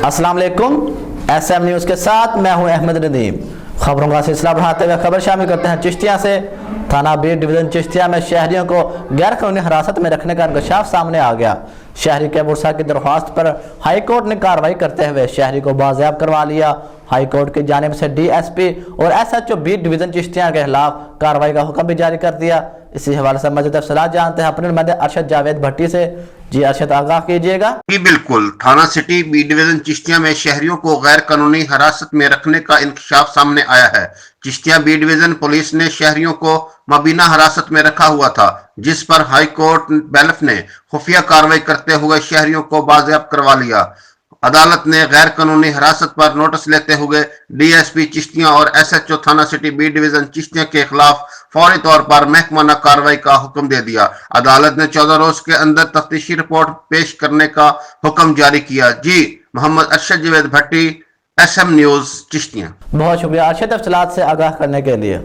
अस्सलाम वालेकुम। SM news के साथ मैं हूं अहमद नदीम। खबरों का सिलसिला बढ़ाते हुए खबर शामिल करते हैं चिश्तिया से। थाना बी डिवीजन चिश्तिया में शहरियों को गैर कानूनी हिरासत में रखने का इंकशाफ सामने आ गया। शहरी के बुरसा की दरख्वास्त पर हाई कोर्ट ने कार्रवाई करते हुए शहरी को बाजियाब करवा लिया। हाई कोर्ट की जानिब से DSP और SHO बी डिवीजन चिश्तिया के खिलाफ कार्रवाई का हुक्म भी जारी कर दिया। इसी हवाले से मज़ीद तफसीलात जानते हैं अपने नुमाइंदे अरशद जावेद भट्टी से। जी अरशद, आगाह कीजिएगा। जी बिल्कुल, थाना सिटी बी डिवीजन चिश्तिया में शहरियों को गैर कानूनी हिरासत में रखने का इंकशाफ सामने आया है। चिश्तिया बी डिवीजन पुलिस ने शहरियों को मबीना हिरासत में रखा हुआ था, जिस पर हाई कोर्ट बेलफ ने खुफिया कार्रवाई करते हुए शहरियों को बाजियाब करवा लिया। अदालत ने गैर कानूनी हिरासत पर नोटिस लेते हुए DSP चिश्तिया और SHO थाना सिटी बी डिवीजन चिश्तिया के खिलाफ फौरी तौर पर महकमाना कार्रवाई का हुक्म दे दिया। अदालत ने 14 रोज के अंदर तफ्तीशी रिपोर्ट पेश करने का हुक्म जारी किया। जी मोहम्मद अरशद जावेद भट्टी, SM न्यूज़ चिश्तिया। बहुत शुक्रिया अरशद तफसीलात से आगाह करने के लिए।